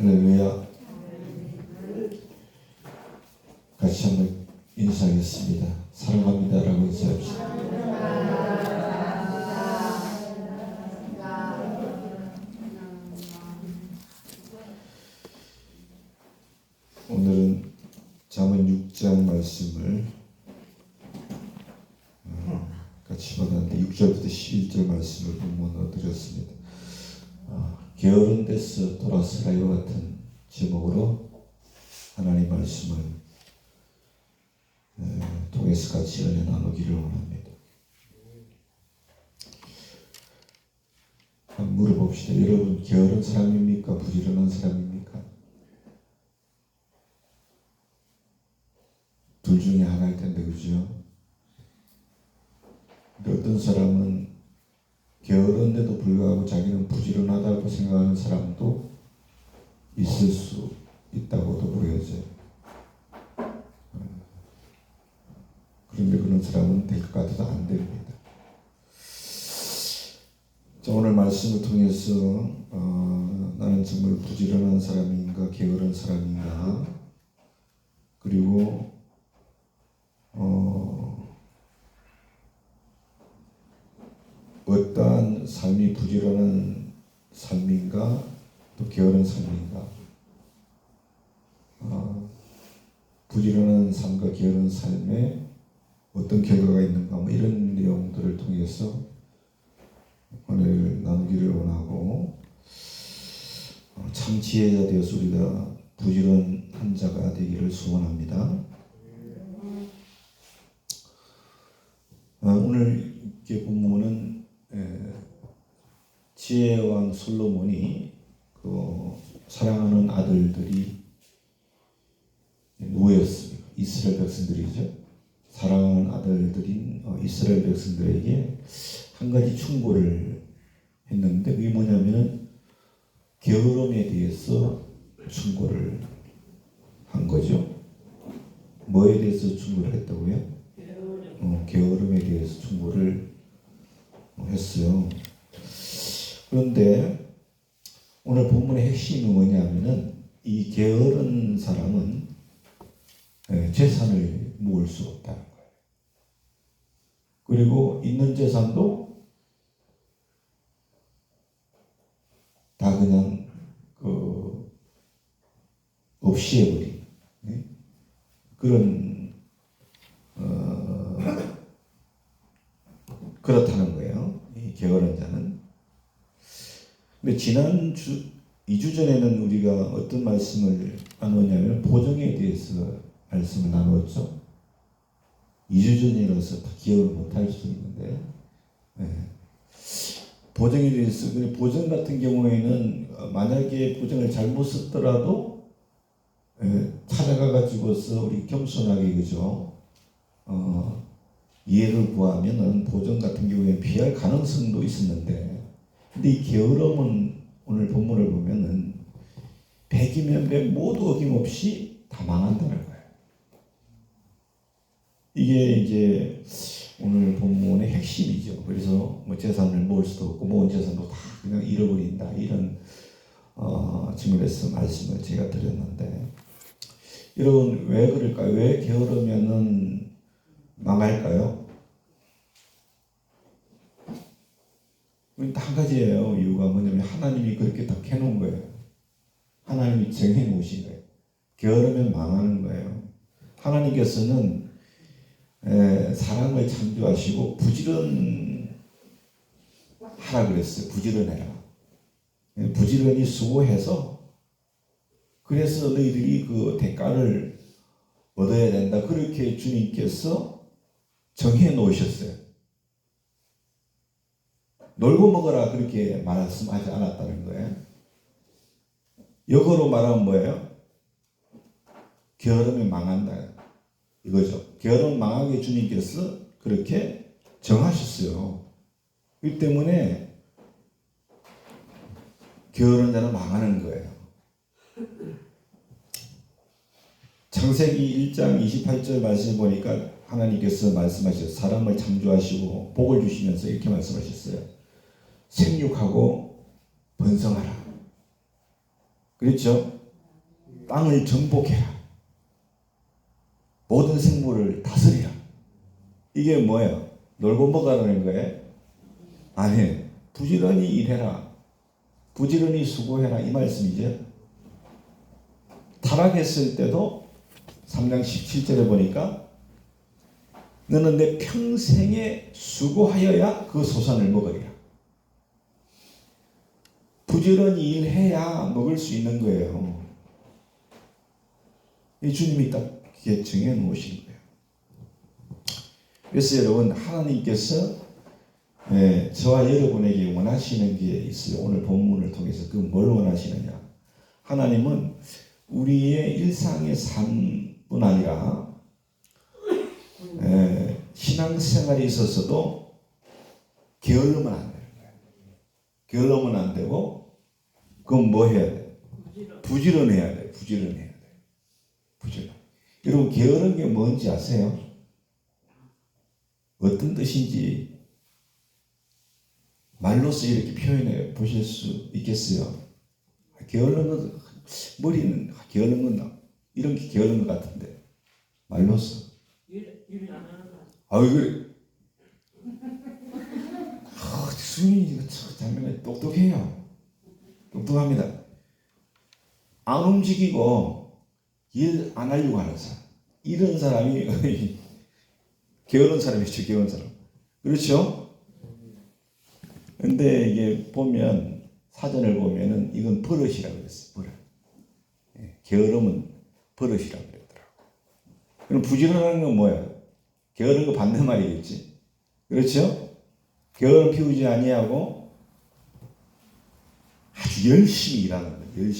할렐루야. 같이 한번 인사하겠습니다. 사랑합니다라고 인사합시다. 오늘은 잠언 6장 말씀을 같이 받았는데 6절부터 11절 말씀을 본문으로 드렸습니다. 게으른 데서 돌아서라요 같은 제목으로 하나님 말씀을 통해서 같이 은혜 나누기를 원합니다. 한번 물어봅시다. 여러분 게으른 사람입니까? 부지런한 사람입니까? 둘 중에 하나일 텐데, 그죠? 어떤 사람은 게으른데도 불구하고 자기는 부지런하다고 생각하는 사람도 있을 수 있다고도 보여져요. 그런데 그런 사람은 될 것 같아도 안 됩니다. 자, 오늘 말씀을 통해서 나는 정말 부지런한 사람인가 게으른 사람인가, 그리고 어떠한 삶이 부지런한 삶인가 또 게으른 삶인가, 부지런한 삶과 게으른 삶에 어떤 결과가 있는가, 뭐 이런 내용들을 통해서 오늘 나누기를 원하고, 참 지혜자 되어서 우리가 부지런한 자가 되기를 소원합니다. 오늘 이렇게 본문은 지혜왕 솔로몬이 사랑하는 아들들이 누구였습니까? 이스라엘 백성들이죠. 사랑하는 아들들인 이스라엘 백성들에게 한 가지 충고를 했는데, 그게 뭐냐면은 게으름에 대해서 충고를 한 거죠. 뭐에 대해서 충고를 했다고요? 게으름에 대해서 충고를 했어요. 그런데 오늘 본문의 핵심이 뭐냐면은 이 게으른 사람은 재산을 모을 수 없다는 거예요. 그리고 있는 재산도 다 그냥 없이 해버린 그런 그렇다는 거예요. 이 게으른 자는. 근데 지난 2주 전에는 우리가 어떤 말씀을 나누었냐면 보정에 대해서 말씀을 나누었죠. 2주 전이라서 기억을 못할 수도 있는데, 보정에 대해서, 보정 같은 경우에는 만약에 보정을 잘못 썼더라도 찾아가가지고서 우리 겸손하게, 그죠? 이해를 구하면은 보정 같은 경우에 피할 가능성도 있었는데, 근데 이 게으름은 오늘 본문을 보면은 100이면 100 모두 어김없이 다 망한다는 거예요. 이게 이제 오늘 본문의 핵심이죠. 그래서 뭐 재산을 모을 수도 없고 모은 재산도 다 그냥 잃어버린다, 이런 측면에서 말씀을 제가 드렸는데, 여러분 왜 그럴까요? 왜 게으르면은 망할까요? 한 가지예요. 이유가 뭐냐면 하나님이 그렇게 다 해놓은 거예요. 하나님이 정해 놓으신 거예요. 게으르면 망하는 거예요. 하나님께서는 사람을 창조하시고 부지런하라 그랬어요. 부지런해라. 부지런히 수고해서, 그래서 너희들이 그 대가를 얻어야 된다, 그렇게 주님께서 정해 놓으셨어요. 놀고 먹어라 그렇게 말씀하지 않았다는 거예요. 역으로 말하면 뭐예요? 게으르면 망한다, 이거죠. 게으르면 망하게 주님께서 그렇게 정하셨어요. 이 때문에 게으른 자는 망하는 거예요. 창세기 1장 28절 말씀 보니까 하나님께서 말씀하셨어요. 사람을 창조하시고 복을 주시면서 이렇게 말씀하셨어요. 생육하고 번성하라. 그렇죠? 땅을 정복해라. 모든 생물을 다스리라. 이게 뭐예요? 놀고 먹으라는 거예요? 아니에요. 부지런히 일해라. 부지런히 수고해라. 이 말씀이죠. 타락했을 때도 3장 17절에 보니까 너는 내 평생에 수고하여야 그 소산을 먹으리라. 부지런히 일해야 먹을 수 있는 거예요. 이 주님이 딱 정해 놓으신 거예요. 그래서 여러분, 하나님께서 저와 여러분에게 원하시는 게 있어요. 오늘 본문을 통해서 그 뭘 원하시느냐? 하나님은 우리의 일상의 삶뿐 아니라 신앙생활에 있어서도 게으르면 안 되는 거예요. 게으르면 안 되고, 그럼 뭐 해야 돼? 부지런해야 돼. 부지런해야 돼. 부지런. 여러분, 게으른 게 뭔지 아세요? 어떤 뜻인지 말로써 이렇게 표현해 보실 수 있겠어요? 게으른 건, 머리는 게으른 건, 이런 게 게으른 것 같은데, 말로써. 일 안 하는 거. 아유, 수인이 장면에 똑똑해요. 똑똑합니다. 안 움직이고 일 안 하려고 하는 사람. 이런 사람이 게으른 사람이죠. 게으른 사람. 그렇죠? 근데 이게 보면, 사전을 보면은 이건 버릇이라고 그랬어요. 버릇. 게으름은 버릇이라고 그랬더라고. 그럼 부지런한 건 뭐야? 게으른 거 반대말이겠지. 그렇죠? 게으름 피우지 아니하고 아주 열심히 일하는 거예요.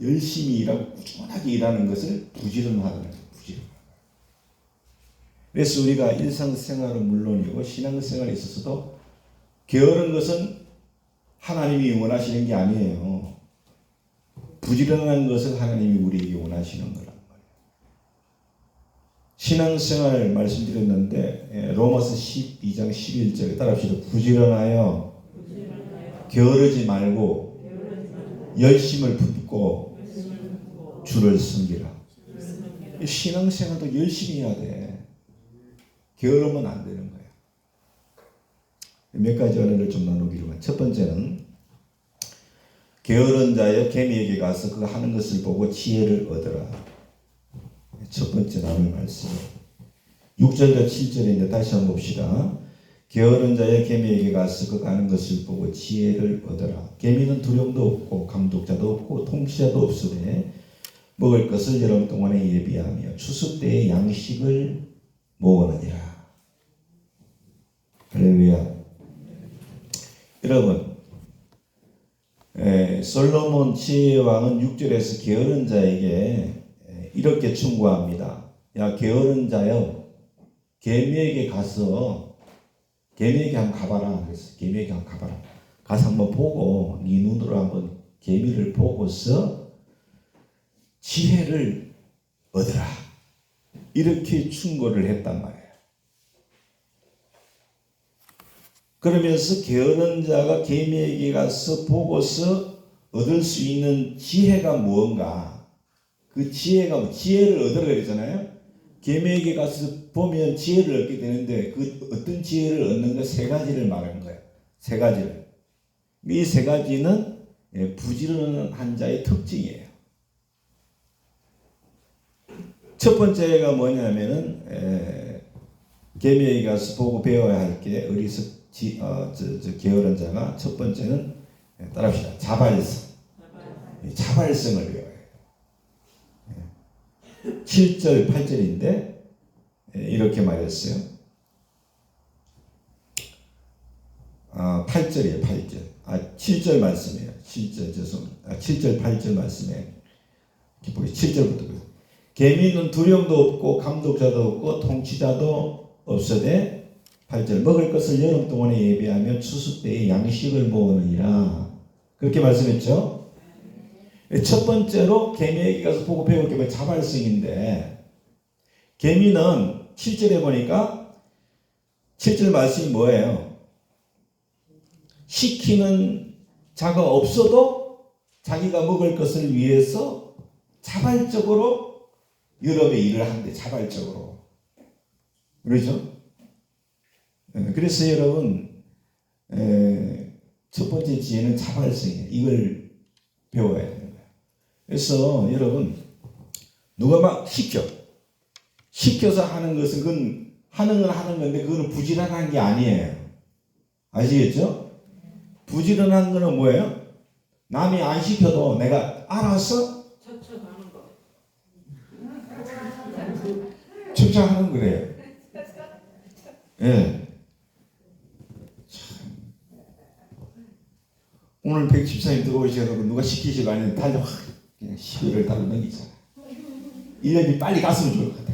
열심히 일하고 꾸준하게 일하는 것을 부지런하다는 거예요. 부지런. 그래서 우리가 일상생활은 물론이고 신앙생활에 있어서도 게으른 것은 하나님이 원하시는 게 아니에요. 부지런한 것을 하나님이 우리에게 원하시는 거란 말이에요. 신앙생활 말씀드렸는데 로마서 12장 11절에 따라합시다. 부지런하여 게으르지 말고 열심을 품고 주를 섬기라. 신앙생활도 열심히 해야 돼. 게으르면 안 되는 거예요. 몇 가지 은혜를 좀 나누기로 한. 첫 번째는 게으른 자여 개미에게 가서 그가 하는 것을 보고 지혜를 얻으라. 첫 번째 나눌 말씀. 6절과 7절인데 다시 한번 봅시다. 게으른 자여 개미에게 가서 그가 하는 것을 보고 지혜를 얻으라. 개미는 두려움도 없고 감독자도 없고 통치자도 없으되 먹을 것을 여름 동안에 예비하며 추수 때에 양식을 모으느니라. 할렐루야. 여러분, 솔로몬 지혜의 왕은 6절에서 게으른 자에게 이렇게 충고합니다. 야, 게으른 자여, 개미에게 가서 개미에게 한번 가봐라. 그래서 개미에게 한번 가봐라. 가서 한번 보고 네 눈으로 한번 개미를 보고서 지혜를 얻으라. 이렇게 충고를 했단 말이에요. 그러면서 게으른 자가 개미에게 가서 보고서 얻을 수 있는 지혜가 무언가? 그 지혜가 지혜를 얻으라 그랬잖아요. 개미에게 가서 보면 지혜를 얻게 되는데 그 어떤 지혜를 얻는 거 세 가지를 말하는 거예요. 세 가지를. 이 세 가지는 부지런한 자의 특징이에요. 첫 번째가 뭐냐면은 개미에게 가서 보고 배워야 할 게 게으른 자가 첫 번째는 따라합시다. 자발성을 배워야 해요. 7절 8절인데 이렇게 말했어요. 8절이에요. 8절. 7절 말씀이에요. 7절 죄송합니다. 7절 8절 말씀에 7절부터 개미는 두려움도 없고 감독자도 없고 통치자도 없으되 8절 먹을 것을 여름 동안에 예비하며 추수 때에 양식을 모으느니라. 그렇게 말씀했죠. 첫 번째로 개미에게 가서 보고 배울 게 자발성인데 개미는 7절에 보니까 7절 말씀이 뭐예요? 시키는 자가 없어도 자기가 먹을 것을 위해서 자발적으로 여러분의 일을 하는데 자발적으로. 그렇죠? 그래서 여러분 첫 번째 지혜는 자발성이에요. 이걸 배워야 되는 거예요. 그래서 여러분 누가 막 시켜서 하는 것은 그건 하는 건 하는 건데 그거는 부지런한 게 아니에요. 아시겠죠? 부지런한 거는 뭐예요? 남이 안 시켜도 내가 알아서 척척하는 거. 척척하는 거래요. 예. 오늘 114일 들어오셔서 누가 시키지가 않는데 달려 확 그냥 12를 달로 넘기잖아. 1년이 빨리 갔으면 좋을 것 같아.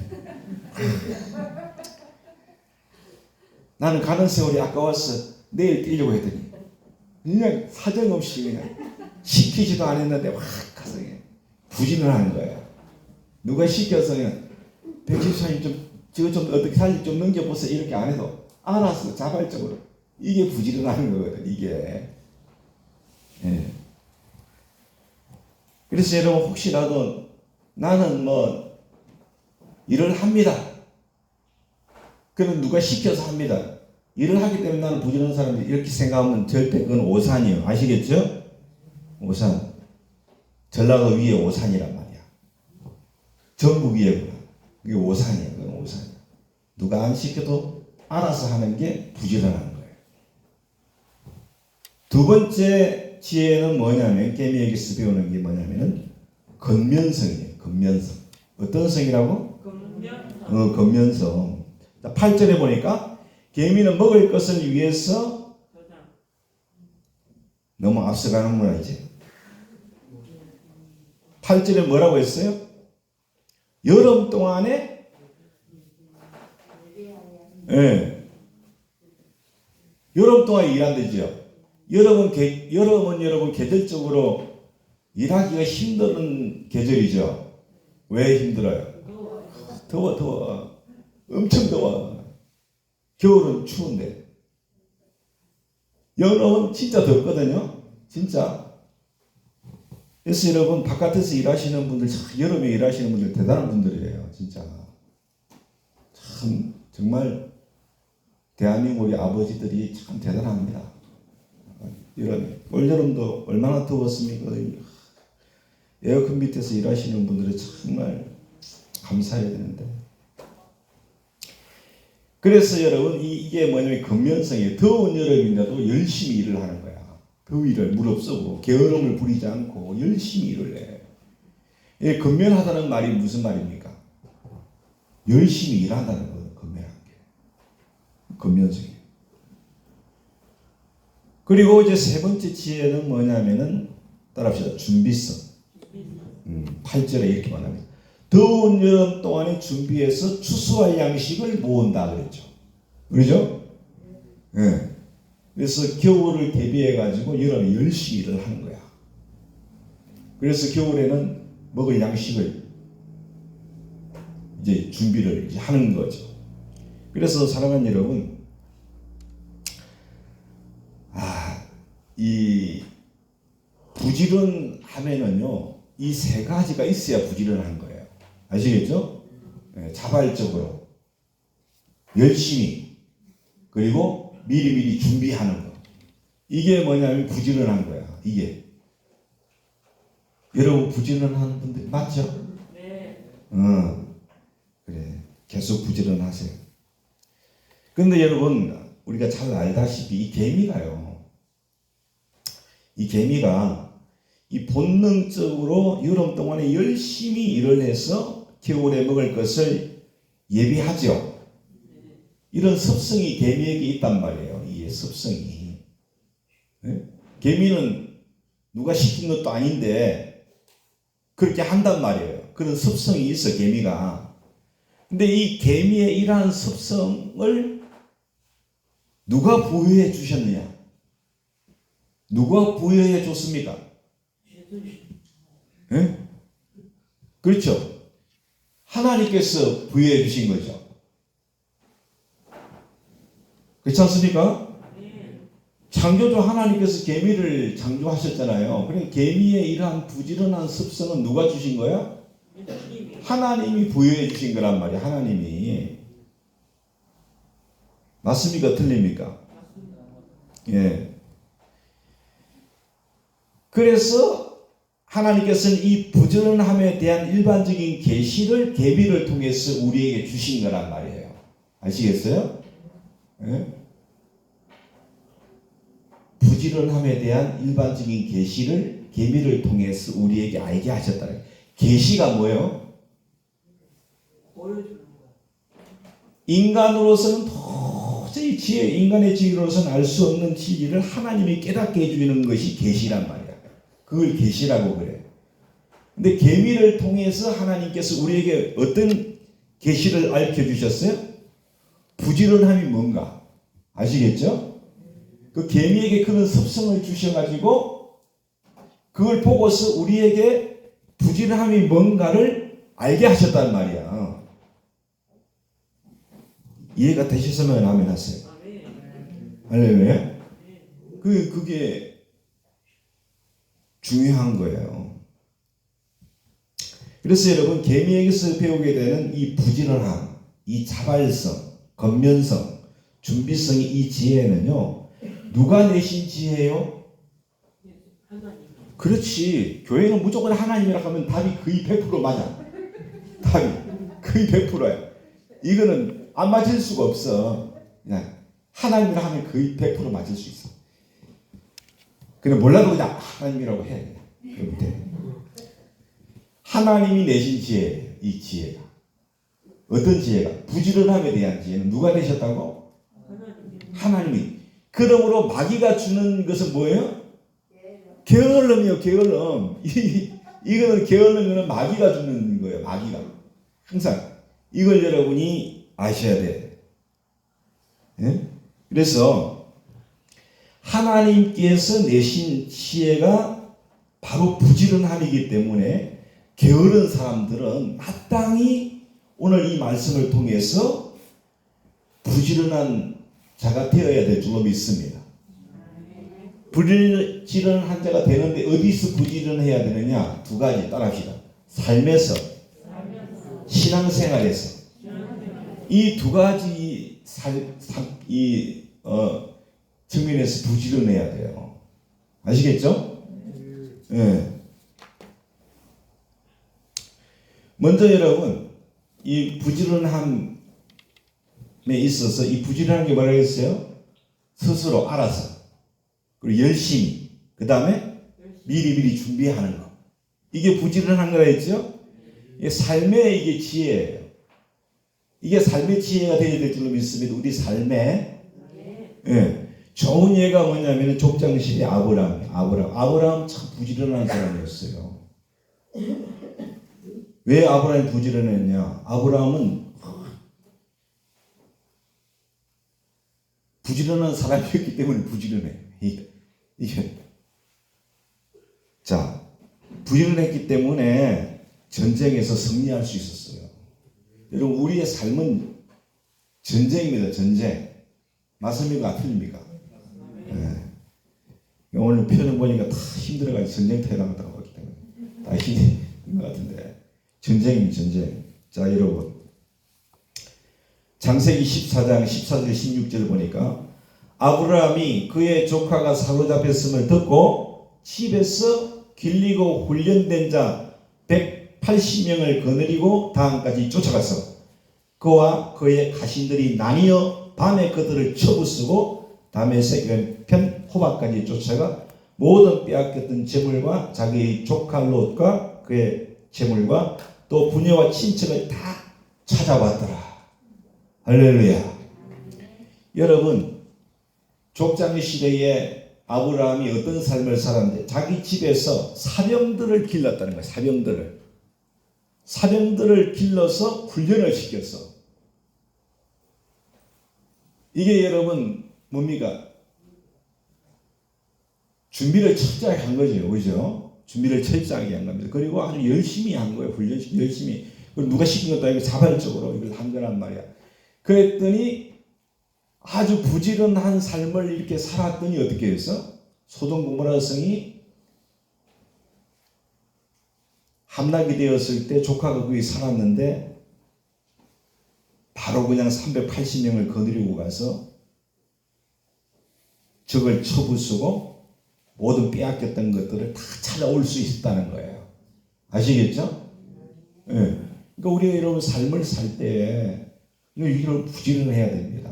나는 가는 세월이 아까워서 내일 뛰려고 했더니 그냥 사정없이 그냥 시키지도 않았는데 확 가서 그냥 부지런하는 거야. 누가 시켜서 그냥 114일 저거 좀 어떻게 살지 좀 넘겨보세요 이렇게 안 해도 알아서 자발적으로 이게 부지런하는 거거든 이게. 예. 그래서 여러분 혹시라도 나는 뭐 일을 합니다. 그는 누가 시켜서 합니다. 일을 하기 때문에 나는 부지런한 사람이 이렇게 생각하면 절대 그건 오산이에요. 아시겠죠? 오산. 전라도 위에 오산이란 말이야. 전북 위에구나. 그게 오산이에요. 그건 오산이야. 누가 안 시켜도 알아서 하는 게 부지런한 거예요. 두 번째 지혜는 뭐냐면 개미에게서 배우는 게 뭐냐면은 근면성이에요. 근면성. 어떤 성이라고? 근면성. 근면성. 8절에 보니까 개미는 먹을 것을 위해서 너무 앞서가는 거야 이제. 8절에 뭐라고 했어요? 여름 동안에 여름 동안 일한대죠. 여름은 여러분 계절적으로 일하기가 힘든 계절이죠. 왜 힘들어요? 더워. 엄청 더워. 겨울은 추운데. 여름은 진짜 덥거든요. 진짜. 그래서 여러분 바깥에서 일하시는 분들, 여름에 일하시는 분들 대단한 분들이에요. 진짜. 참 정말 대한민국 우리 아버지들이 참 대단합니다. 올여름도 얼마나 더웠습니까? 에어컨 밑에서 일하시는 분들은 정말 감사해야 되는데. 그래서 여러분 이게 뭐냐면 근면성이에요. 더운 여름인데도 열심히 일을 하는 거야. 더위를 무릅쓰고 게으름을 부리지 않고 열심히 일을 해. 이 근면하다는 말이 무슨 말입니까? 열심히 일한다는 거예요. 근면한 게. 근면성이에요. 그리고 이제 세 번째 지혜는 뭐냐면은 따라합시다. 준비성. 8절에 이렇게 말합니다. 더운 여름 동안에 준비해서 추수할 양식을 모은다 그랬죠. 그렇죠? 네. 그래서 겨울을 대비해 가지고 여름에 열심히 일을 하는 거야. 그래서 겨울에는 먹을 양식을 이제 준비를 이제 하는 거죠. 그래서 사랑하는 여러분, 이 부지런하면은요, 이 세 가지가 있어야 부지런한 거예요. 아시겠죠? 네, 자발적으로, 열심히, 그리고 미리미리 준비하는 거. 이게 뭐냐면 부지런한 거야. 이게. 여러분 부지런한 분들 맞죠? 네. 그래. 계속 부지런하세요. 근데 여러분 우리가 잘 알다시피 이 개미가 이 본능적으로 여름 동안에 열심히 일을 해서 겨울에 먹을 것을 예비하죠. 이런 습성이 개미에게 있단 말이에요. 이 습성이. 네? 개미는 누가 시킨 것도 아닌데 그렇게 한단 말이에요. 그런 습성이 있어 개미가. 근데 이 개미의 이러한 습성을 누가 부여해 주셨느냐? 누가 부여해 줬습니까? 네? 그렇죠. 하나님께서 부여해 주신 거죠. 그렇지 않습니까? 창조주 하나님께서 개미를 창조하셨잖아요. 그러니까 개미의 이러한 부지런한 습성은 누가 주신 거야? 하나님이 부여해 주신 거란 말이야. 하나님이. 맞습니까? 틀립니까? 예. 그래서 하나님께서는 이 부지런함에 대한 일반적인 계시를 개미를 통해서 우리에게 주신 거란 말이에요. 아시겠어요? 예? 부지런함에 대한 일반적인 계시를 개미를 통해서 우리에게 알게 하셨다. 계시가 뭐예요? 보여주는 거. 인간으로서는 도저히 인간의 지혜로서는 알 수 없는 진리를 하나님이 깨닫게 해주는 것이 계시란 말이야. 그걸 계시라고 그래. 근데 개미를 통해서 하나님께서 우리에게 어떤 계시를 알려주셨어요? 부지런함이 뭔가 아시겠죠? 그 개미에게 그런 습성을 주셔가지고 그걸 보고서 우리에게 부지런함이 뭔가를 알게 하셨단 말이야. 이해가 되셨으면 아멘 하세요. 할렐루야. 그게 중요한 거예요. 그래서 여러분 개미에게서 배우게 되는 이 부지런함, 이 자발성, 건면성, 준비성이 이 지혜는요. 누가 내신 지혜예요? 그렇지. 교회는 무조건 하나님이라 하면 답이 거의 100% 맞아. 답이 거의 100%야. 이거는 안 맞을 수가 없어. 그냥 하나님이라 하면 거의 100% 맞을 수 있어. 그냥 몰라도 그냥 하나님이라고 해. 그러면 돼. 하나님이 내신 지혜예요. 이 지혜가. 어떤 지혜가? 부지런함에 대한 지혜는 누가 내셨다고? 하나님이. 그러므로 마귀가 주는 것은 뭐예요? 게을름이요. 게을름. 이거는 게을름은 마귀가 주는 거예요. 마귀가. 항상. 이걸 여러분이 아셔야 돼. 예? 그래서 하나님께서 내신 지혜가 바로 부지런함이기 때문에 게으른 사람들은 마땅히 오늘 이 말씀을 통해서 부지런한 자가 되어야 될 줄로 믿습니다. 부지런한 자가 되는데 어디서 부지런해야 되느냐? 두 가지 따라합시다. 삶에서, 신앙생활에서. 이 두 가지 측면에서 부지런해야 돼요. 아시겠죠? 네. 먼저 여러분 이 부지런함에 있어서 이 부지런한 게 뭐라고 했어요? 스스로 알아서 그리고 열심히 그 다음에 미리미리 준비하는 거. 이게 부지런한 거라 했죠? 이게 삶의 이게 지혜예요. 이게 삶의 지혜가 되어야 될 줄로 믿습니다. 우리 삶에 예, 좋은 예가 뭐냐면 족장식의 아브라함 참 부지런한 사람이었어요. 왜 아브라함이 부지런했냐? 아브라함은 부지런한 사람이었기 때문에 부지런해. 이게 자 부지런했기 때문에 전쟁에서 승리할 수 있었어요. 여러분 우리의 삶은 전쟁입니다. 전쟁. 맞습니까? 틀립니까? 네. 오늘 표정 보니까 다 힘들어가지고 전쟁터에 나갔다고 하기 때문에 다 힘든 것 같은데 전쟁입니다. 전쟁. 자 여러분 창세기 14장 14절 16절 보니까 아브라함이 그의 조카가 사로잡혔음을 듣고 집에서 길리고 훈련된 자 180명을 거느리고 다음까지 쫓아가서 그와 그의 가신들이 나뉘어 밤에 그들을 쳐부수고 다메섹 편 호박까지 쫓아가 모든 빼앗겼던 재물과 자기의 조카 롯과 그의 재물과 또 부녀와 친척을 다 찾아왔더라. 할렐루야. 여러분 족장의 시대에 아브라함이 어떤 삶을 살았는데 자기 집에서 사병들을 길렀다는 거예요. 사병들을 길러서 훈련을 시켰어. 이게 여러분 뭡니까? 준비를 철저하게 한 거죠. 그죠? 준비를 철저하게 한 겁니다. 그리고 아주 열심히 한 거예요. 훈련 열심히. 누가 시킨 것도 아니고 자발적으로 이걸 한 거란 말이야. 그랬더니 아주 부지런한 삶을 이렇게 살았더니 어떻게 했어? 소돔 고모라 성이 함락이 되었을 때 조카가 거기 살았는데 바로 그냥 380명을 거느리고 가서 적을 쳐부수고 모든 빼앗겼던 것들을 다 찾아올 수 있었다는 거예요. 아시겠죠? 예. 그러니까 우리가 여러분 삶을 살 때 이걸 부지런해야 됩니다.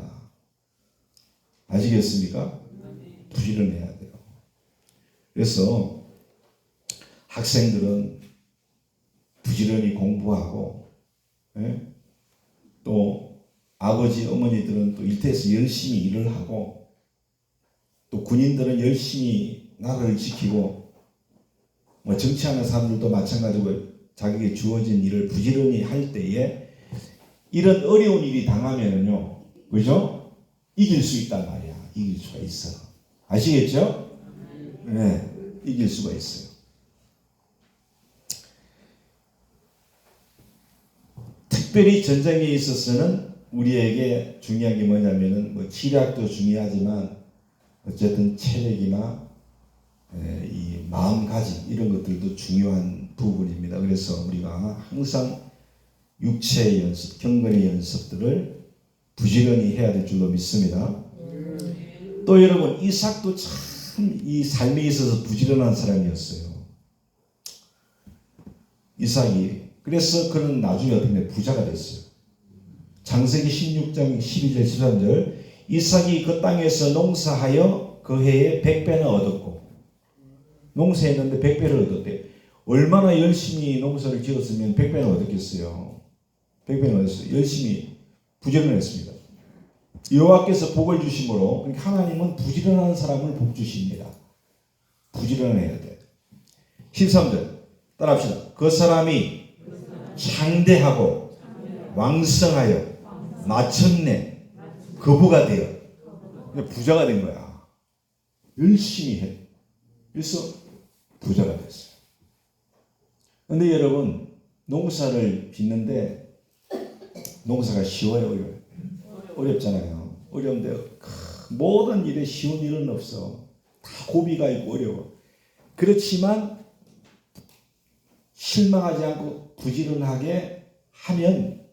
아시겠습니까? 부지런해야 돼요. 그래서 학생들은 부지런히 공부하고, 예? 또 아버지 어머니들은 또 일터에서 열심히 일을 하고, 또 군인들은 열심히 나라를 지키고, 뭐 정치하는 사람들도 마찬가지고 자기에게 주어진 일을 부지런히 할 때에 이런 어려운 일이 당하면요, 그죠? 이길 수 있단 말이야. 이길 수가 있어. 아시겠죠? 네, 이길 수가 있어요. 특별히 전쟁에 있어서는 우리에게 중요한 게 뭐냐면은 뭐 지략도 중요하지만 어쨌든 체력이나 이 마음가짐 이런 것들도 중요한 부분입니다. 그래서 우리가 항상 육체의 연습, 경건의 연습들을 부지런히 해야 될 줄로 믿습니다. 또 여러분 이삭도 참 이 삶에 있어서 부지런한 사람이었어요. 이삭이 그래서 그는 나중에 어떻게 되면 부자가 됐어요. 창세기 16장 12절 13절 이삭이 그 땅에서 농사하여 그 해에 100배나 얻었고 농사했는데 100배를 얻었대. 얼마나 열심히 농사를 지었으면 100배나 얻었겠어요. 100배나 얻었어요. 열심히 부지런했습니다. 여호와께서 복을 주심으로 그러니까 하나님은 부지런한 사람을 복 주십니다. 부지런해야 돼. 13절 따라합시다. 그 사람이 장대하고 왕성하여 마침내 거부가 되어 부자가 된 거야. 열심히 해. 그래서 부자가 됐어요. 그런데 여러분 농사를 짓는데 농사가 쉬워요, 어려워요? 어렵잖아요. 어려운데 모든 일에 쉬운 일은 없어. 다 고비가 있고 어려워. 그렇지만 실망하지 않고 부지런하게 하면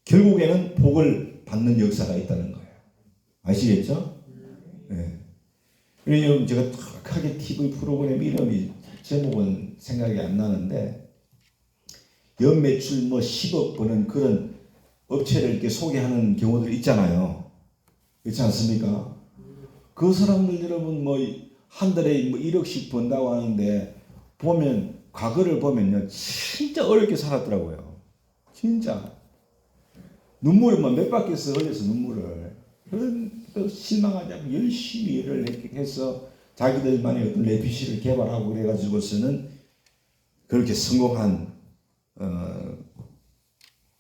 결국에는 복을 받는 역사가 있다는 거예요. 아시겠죠? 네. 그래서 제가 정확하게 TV 프로그램 이름이 제목은 생각이 안 나는데 연매출 뭐 10억 버는 그런 업체를 이렇게 소개하는 경우들 있잖아요. 그렇지 않습니까? 그 사람들 여러분 뭐 한 달에 뭐 1억씩 번다고 하는데 보면 과거를 보면요 진짜 어렵게 살았더라고요. 진짜 눈물을 몇 바퀴에서 흘려서 눈물을 그런 실망하지 않고 열심히 일을 해서 자기들만의 어떤 레피시를 개발하고 그래가지고서는 그렇게 성공한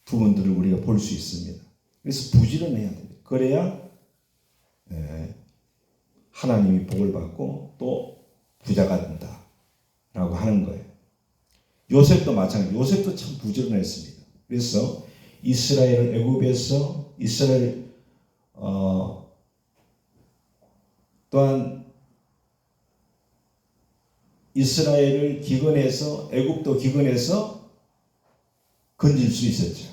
부분들을 우리가 볼 수 있습니다. 그래서 부지런해야 됩니다. 그래야 하나님이 복을 받고 또 부자가 된다라고 하는 거예요. 요셉도 마찬가지. 요셉도 참 부지런했습니다. 그래서 이스라엘을 애굽에서 이스라엘 또한 이스라엘을 기근해서 애굽도 기근해서 건질 수 있었죠.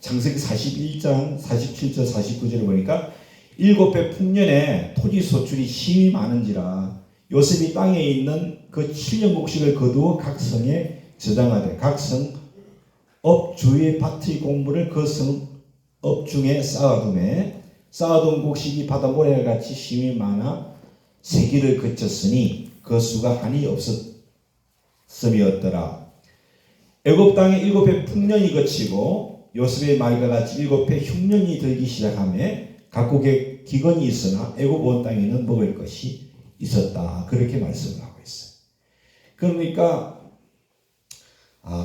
창세기 41장 47절 49절을 보니까 7배 풍년에 토지 소출이 심히 많은지라 요셉이 땅에 있는 그 7년 곡식을 거두어 각 성에 저장하되 각 성 업주의 밭의 공물을 그 성 업중에 쌓아두매 쌓아둔 곡식이 바다 모래같이 심히 많아 세기를 거쳤으니 그 수가 한이 없었음이었더라. 애굽 땅에 7배 풍년이 거치고 요셉의 말과 같이 7배 흉년이 들기 시작하며 각국에 기근이 있으나 애굽 온 땅에는 먹을 것이 있었다. 그렇게 말씀을 하고 있어요. 그러니까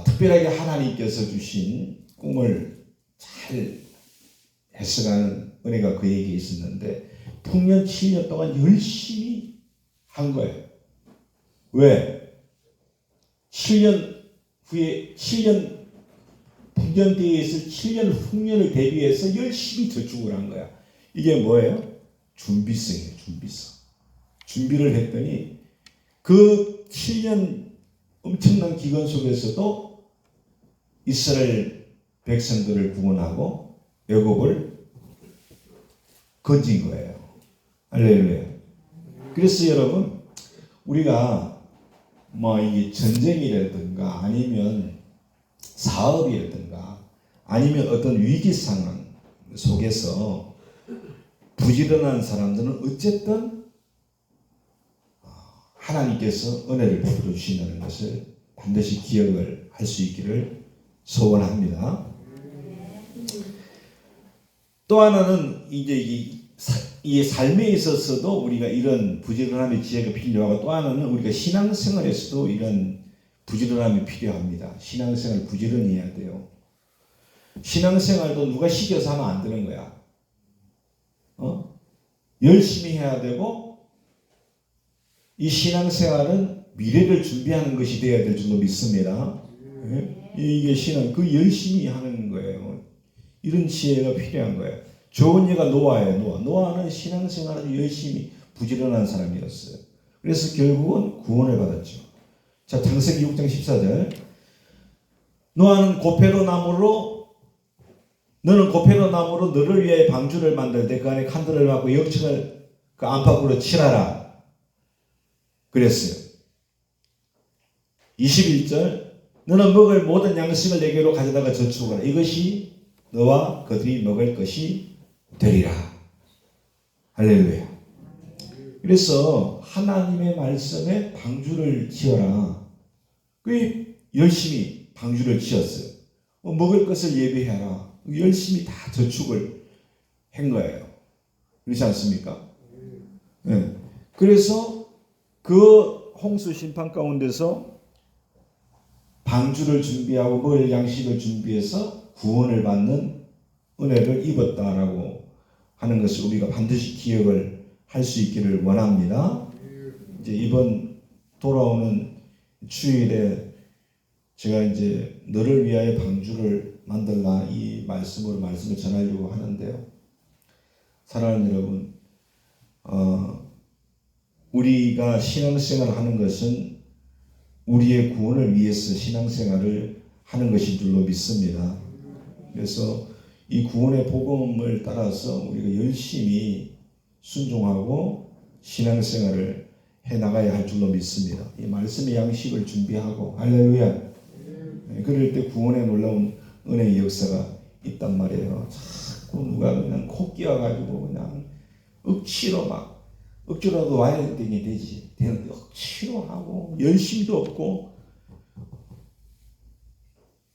특별하게 하나님께서 주신 꿈을 잘 해석하는 은혜가 그에게 있었는데 풍년 7년 동안 열심히 한 거예요. 왜? 7년 후에 7년 풍년 뒤에 있을 7년 흉년을 대비해서 열심히 저축을 한 거야. 이게 뭐예요? 준비성이에요. 준비성. 준비를 했더니 그 7년 엄청난 기간 속에서도 이스라엘 백성들을 구원하고 애굽을 건진 거예요. 할렐루야. 그래서 여러분, 우리가 뭐 이게 전쟁이라든가 아니면 사업이라든가 아니면 어떤 위기 상황 속에서 부지런한 사람들은 어쨌든 하나님께서 은혜를 베풀어 주신다는 것을 반드시 기억을 할 수 있기를 소원합니다. 또 하나는 이제 이 삶에 있어서도 우리가 이런 부지런함의 지혜가 필요하고, 또 하나는 우리가 신앙생활에서도 이런 부지런함이 필요합니다. 신앙생활 부지런히 해야 돼요. 신앙생활도 누가 시켜서 하면 안 되는 거야. 열심히 해야 되고, 이 신앙생활은 미래를 준비하는 것이 되어야 될 줄로 믿습니다. 이게 신앙, 그 열심히 하는 거예요. 이런 지혜가 필요한 거예요. 좋은 예가 노아예요. 노아는 신앙생활을 열심히 부지런한 사람이었어요. 그래서 결국은 구원을 받았죠. 자, 창세기 6장 14절. 노아는 고페로 나무로 너를 위하여 방주를 만들 때 그 안에 칸들을 막고 역청을 그 안팎으로 칠하라 그랬어요. 21절. 너는 먹을 모든 양식을 내게로 가져다가 저축하라. 이것이 너와 그들이 먹을 것이 되리라. 할렐루야. 그래서 하나님의 말씀에 방주를 지어라. 그 열심히 방주를 지었어요. 먹을 것을 예비해라. 열심히 다 저축을 한 거예요. 그렇지 않습니까? 네. 그래서 그 홍수 심판 가운데서 방주를 준비하고 먹을 양식을 준비해서 구원을 받는 은혜를 입었다라고 하는 것을 우리가 반드시 기억을 할 수 있기를 원합니다. 이제 이번 돌아오는 주일에 제가 이제 너를 위하여 방주를 만들라 이 말씀을 전하려고 하는데요. 사랑하는 여러분, 우리가 신앙생활을 하는 것은 우리의 구원을 위해서 신앙생활을 하는 것인 줄로 믿습니다. 그래서 이 구원의 복음을 따라서 우리가 열심히 순종하고 신앙생활을 해나가야 할 줄로 믿습니다. 이 말씀의 양식을 준비하고, 할렐루야. 그럴 때 구원의 놀라운 은혜의 역사가 있단 말이에요. 자꾸 누가 그냥 코 끼워가지고 그냥 억지로라도 와야 되지. 되는데 억지로 하고 열심히도 없고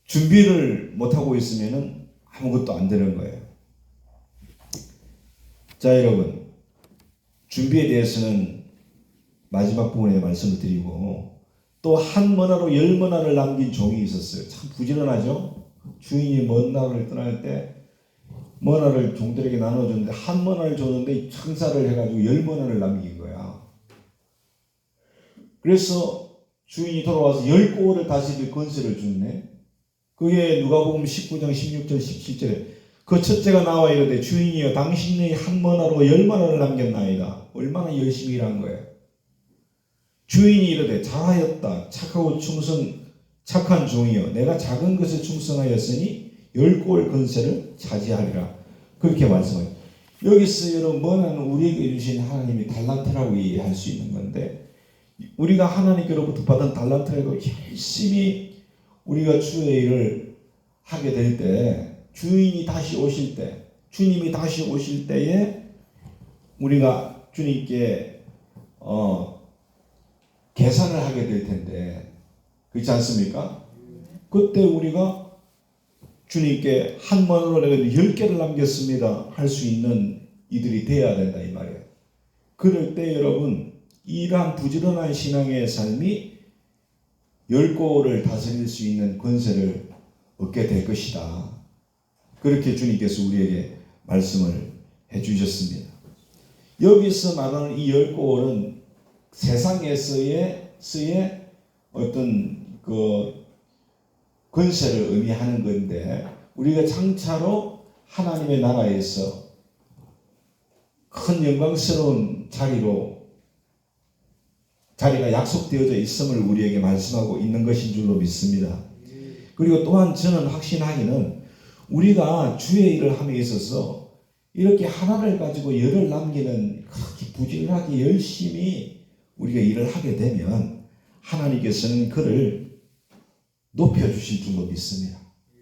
준비를 못하고 있으면은 아무것도 안 되는 거예요. 자, 여러분, 준비에 대해서는 마지막 부분에 말씀을 드리고, 또 한 머나로 10머나를 남긴 종이 있었어요. 참 부지런하죠. 주인이 먼 나라를 떠날 때 머나를 종들에게 나눠줬는데 한 머나를 줬는데 창사를 해가지고 10머나를 남긴 거야. 그래서 주인이 돌아와서 10고을을 다스릴 권세를 줬네. 그게 누가복음 19장 16절 17절에 그 첫째가 나와 이르되 주인이여 당신이 한 머나로 10머나를 남겼나이다. 얼마나 열심히 일한 거예요. 주인이 이르되 잘하였다. 착하고 착한 종이여 내가 작은 것에 충성하였으니 10고을 권세를 차지하리라. 그렇게 말씀해요. 여기서 여러분 머나는 우리에게 주신 하나님이 달란트라고 이해할 수 있는 건데, 우리가 하나님께로부터 받은 달란트라고 열심히 우리가 주의 일을 하게 될 때, 주님이 다시 오실 때에 우리가 주님께 계산을 하게 될 텐데, 그렇지 않습니까? 그때 우리가 주님께 한 번으로 내가 10개를 남겼습니다 할 수 있는 이들이 되어야 된다 이 말이에요. 그럴 때 여러분, 이러한 부지런한 신앙의 삶이 10고을을 다스릴 수 있는 권세를 얻게 될 것이다. 그렇게 주님께서 우리에게 말씀을 해주셨습니다. 여기서 말하는 이 10고을은 세상에서의 어떤 그 권세를 의미하는 건데, 우리가 장차로 하나님의 나라에서 큰 영광스러운 자리가 약속되어져 있음을 우리에게 말씀하고 있는 것인 줄로 믿습니다. 그리고 또한 저는 확신하기는 우리가 주의 일을 함에 있어서 이렇게 하나를 가지고 열을 남기는 그렇게 부지런하게 열심히 우리가 일을 하게 되면 하나님께서는 그를 높여주실 줄로 믿습니다.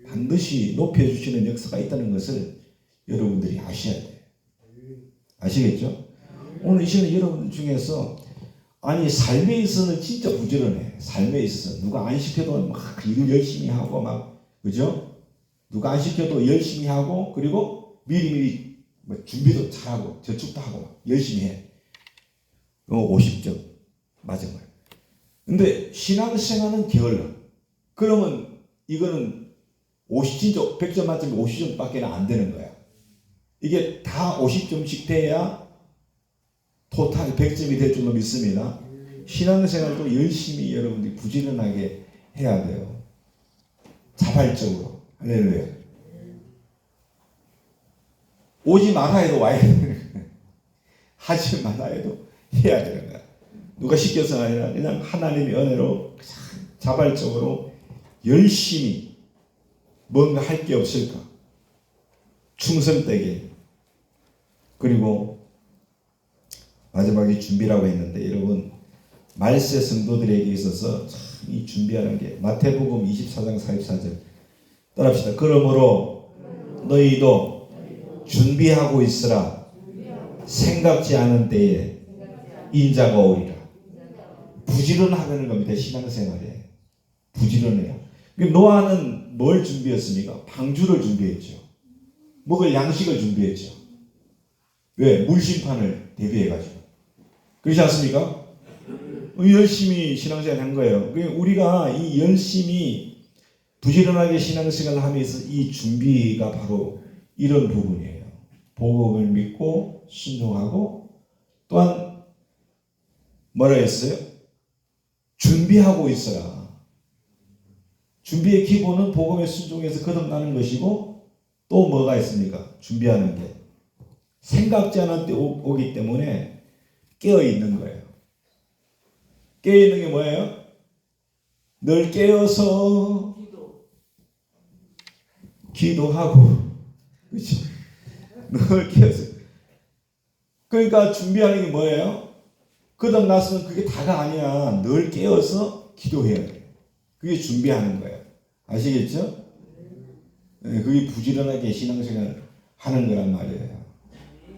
반드시 높여주시는 역사가 있다는 것을 여러분들이 아셔야 돼요. 아시겠죠? 오늘 이 시간에 여러분들 중에서 아니 삶에 있어서는 진짜 부지런해. 삶에 있어서 누가 안 시켜도 막 일을 열심히 하고 막 그죠? 누가 안 시켜도 열심히 하고 그리고 미리미리 준비도 잘하고 저축도 하고 막 열심히 해. 50점 맞은 거예요. 근데 신앙생활은 게을러. 그러면 이거는 50점, 100점 만점에 50점밖에 안 되는 거야. 이게 다 50점씩 돼야 토탈 100점이 될 줄로 믿습니다. 신앙생활도 열심히 여러분들이 부지런하게 해야 돼요. 자발적으로. 할렐루야. 오지 말아 해도 와야 되는 거야. 하지 말아 해도 해야 되는 거야. 누가 시켜서가 아니라 그냥 하나님의 은혜로 자발적으로 열심히 뭔가 할 게 없을까? 충성되게. 그리고 마지막에 준비라고 했는데 여러분 말세 성도들에게 있어서 참 이 준비하는 게 마태복음 24장 44절 따라합시다. 그러므로 너희도 준비하고 있으라. 생각지 않은 때에 인자가 오리라. 부지런하는 겁니다. 신앙생활에 부지런해요. 노아는 뭘 준비했습니까? 방주를 준비했죠. 먹을 양식을 준비했죠. 왜? 물심판을 대비해가지고. 그렇지 않습니까? 열심히 신앙생활 한 거예요. 우리가 이 열심히 부지런하게 신앙생활을 하면서 이 준비가 바로 이런 부분이에요. 복음을 믿고 순종하고 또한 뭐라 했어요? 준비하고 있어라. 준비의 기본은 복음의 순종에서 거듭나는 것이고 또 뭐가 있습니까? 준비하는 게 생각지 않은 때 오기 때문에 깨어있는 거예요. 깨어있는 게 뭐예요? 늘 깨어서 기도하고 그렇죠? 늘 깨어서 그러니까 준비하는 게 뭐예요? 거듭났으면 그게 다가 아니야. 늘 깨어서 기도해야 돼요. 그게 준비하는 거예요. 아시겠죠? 네, 그게 부지런하게 신앙생활 하는 거란 말이에요.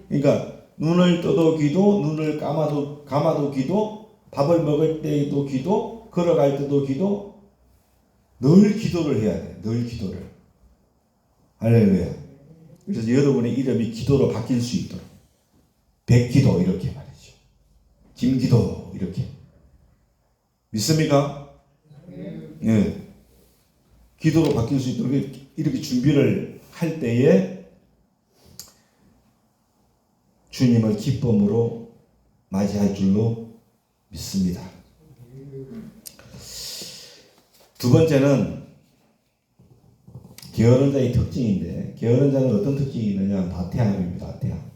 그러니까 눈을 떠도 기도, 눈을 감아도 기도, 밥을 먹을 때도 기도, 걸어갈 때도 기도, 늘 기도를 해야 돼. 늘 기도를. 할렐루야. 그래서 여러분의 이름이 기도로 바뀔 수 있도록 백기도 이렇게 말이죠. 김기도 이렇게. 믿습니까? 네. 기도로 바뀔 수 있도록 이렇게 준비를 할 때에 주님을 기쁨으로 맞이할 줄로 믿습니다. 두 번째는 게으른 자의 특징인데 게으른 자는 어떤 특징이 있느냐? 나태함입니다. 나태함.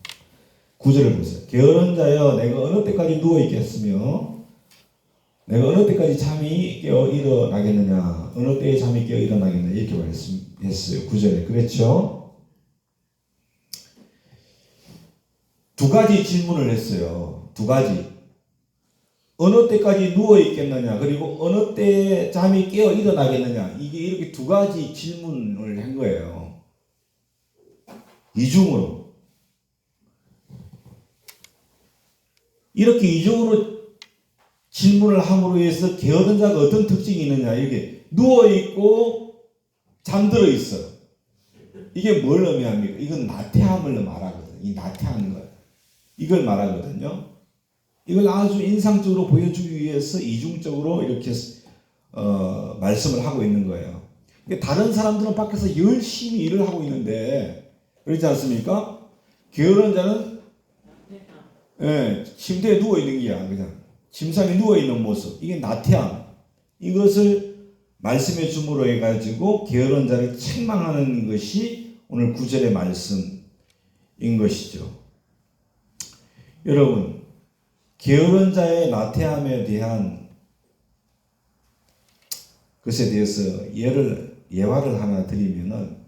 9절을 보세요. 게으른 자여 내가 어느 때까지 누워있겠으며 내가 어느 때까지 잠이 깨어 일어나겠느냐? 어느 때에 잠이 깨어 일어나겠느냐? 이렇게 말했어요. 9절에. 그렇죠? 두 가지 질문을 했어요. 두 가지. 어느 때까지 누워있겠느냐? 그리고 어느 때에 잠이 깨어 일어나겠느냐? 이게 이렇게 두 가지 질문을 한 거예요. 이중으로. 이렇게 이중으로 질문을 함으로 해서 게으른 자가 어떤 특징이 있느냐? 이게 누워있고 잠들어 있어. 이게 뭘 의미합니까? 이건 나태함을 말하거든요. 이 나태한 것. 이걸 말하거든요. 이걸 아주 인상적으로 보여주기 위해서 이중적으로 이렇게 말씀을 하고 있는 거예요. 다른 사람들은 밖에서 열심히 일을 하고 있는데 그렇지 않습니까? 게으른 자는 침대에 누워있는 게야. 그냥 침상에 누워있는 모습. 이게 나태함. 이것을 말씀해 줌으로 해가지고 게으른 자를 책망하는 것이 오늘 9절의 말씀인 것이죠. 여러분, 게으른 자의 나태함에 대한 것에 대해서 예화를 하나 드리면은,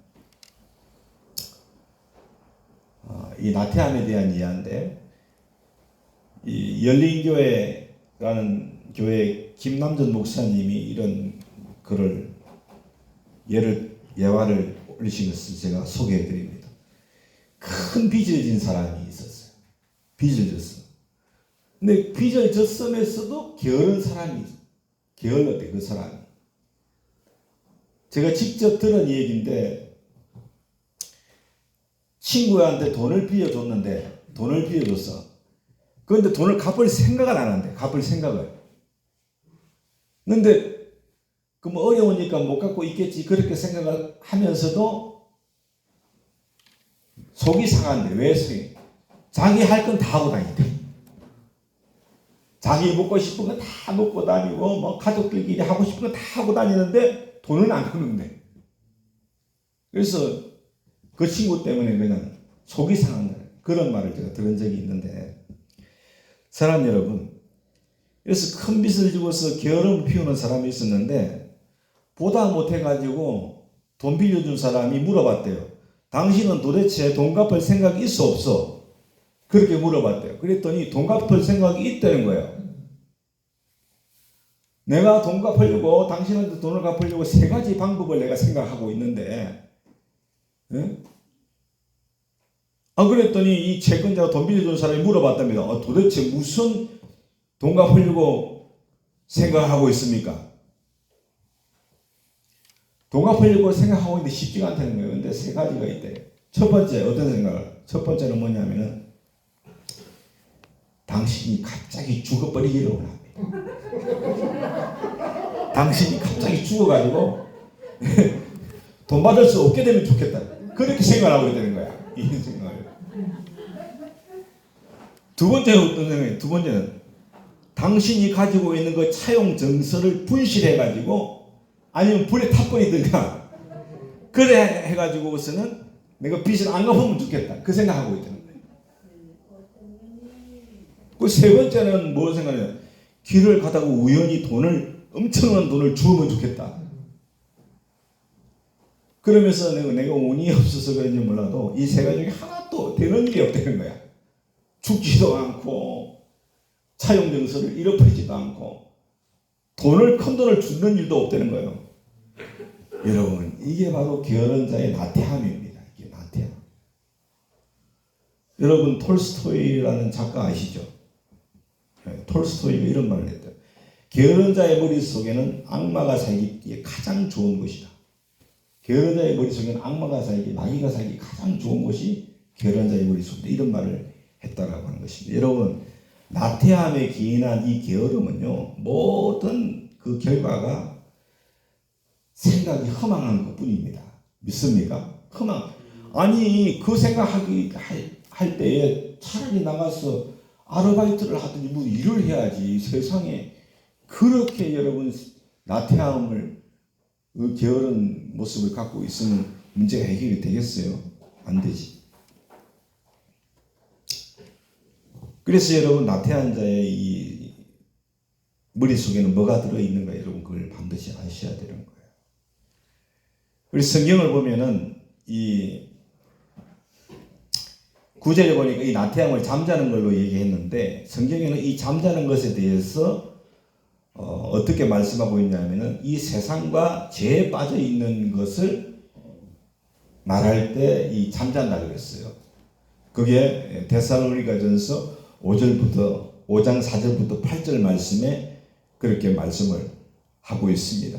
이 나태함에 대한 예화인데, 이 열린교회라는 교회 김남전 목사님이 이런 글을 예화를 올리신 것을 제가 소개해 드립니다. 큰 빚을 진 사람이 있었어요. 빚을 졌어. 근데 빚을 졌으면서도 게으른 사람이 있어요. 게을렀대, 그 사람이. 제가 직접 들은 얘기인데, 친구한테 돈을 빌려줬어. 그런데 돈을 갚을 생각을 안 한대. 갚을 생각을. 근데 그럼 어려우니까 못 갚고 있겠지 그렇게 생각을 하면서도 속이 상한데. 왜 속이? 자기 할 건 다 하고 다닌대. 자기 먹고 싶은 건 다 먹고 다니고 뭐 가족들끼리 하고 싶은 건 다 하고 다니는데 돈은 안 주는데. 그래서 그 친구 때문에 그냥 속이 상한다. 그런 말을 제가 들은 적이 있는데, 사람 여러분, 그래서 큰 빚을 지고서 게으름을 피우는 사람이 있었는데, 보다 못해가지고 돈 빌려준 사람이 물어봤대요. 당신은 도대체 돈 갚을 생각이 있어 없어? 그렇게 물어봤대요. 그랬더니 돈 갚을 생각이 있다는 거예요. 내가 돈 갚으려고, 당신한테 돈을 갚으려고 세 가지 방법을 내가 생각하고 있는데, 예? 그랬더니 이 채권자가 돈 빌려준 사람이 물어봤답니다. 도대체 무슨 돈 갚으려고 생각하고 있습니까? 돈 갚으려고 생각하고 있는데 쉽지가 않다는 거예요. 근데 세 가지가 있대. 첫 번째, 어떤 생각을? 첫 번째는 뭐냐면은, 당신이 갑자기 죽어버리기를 원합니다. 당신이 갑자기 죽어가지고 돈 받을 수 없게 되면 좋겠다. 그렇게 생각하고 있다는 거야. 이 생각을. 두 번째는 어떤 생각이에요? 두 번째는 당신이 가지고 있는 그 차용 증서를 분실해가지고 아니면 불에 타버리든가 그래 해가지고서는 내가 빚을 안 갚으면 좋겠다. 그 생각하고 있다는 거예요. 그 세 번째는 뭐 생각해요? 길을 가다가 우연히 엄청난 돈을 주우면 좋겠다. 그러면서 내가 운이 없어서 그런지 몰라도 이 세 가지 중에 하나도 되는 일이 없다는 거야. 죽지도 않고 차용증서를 잃어버리지도 않고 큰 돈을 주는 일도 없다는 거예요. 여러분, 이게 바로 게으른 자의 나태함입니다. 이게 나태함. 여러분, 톨스토이라는 작가 아시죠? 톨스토이가 이런 말을 했대요. 게으른 자의 머릿속에는 악마가 살기에 가장 좋은 것이다. 게으른 자의 머릿속에는 악마가 살기, 마귀가 살기 가장 좋은 것이 게으른 자의 머릿속이다. 이런 말을 했다라고 하는 것입니다. 여러분, 나태함에 기인한 이 게으름은요, 모든 그 결과가 생각이 허망한 것 뿐입니다. 믿습니까? 아니, 그 생각하기 할 때에 차라리 나가서 아르바이트를 하든지 뭐 일을 해야지. 세상에 그렇게 여러분 나태함을, 게으른 모습을 갖고 있으면 문제가 해결이 되겠어요? 안 되지. 그래서 여러분, 나태한 자의 이 머릿속에는 뭐가 들어있는가, 여러분 그걸 반드시 아셔야 되는 거예요. 우리 성경을 보면은 이 9절에 보니까 이 나태함을 잠자는 걸로 얘기했는데, 성경에는 이 잠자는 것에 대해서 어떻게 말씀하고 있냐면은 이 세상과 죄에 빠져 있는 것을 말할 때 이 잠잔다 그랬어요. 그게 데살로니가전서 5장 4절부터 8절 말씀에 그렇게 말씀을 하고 있습니다.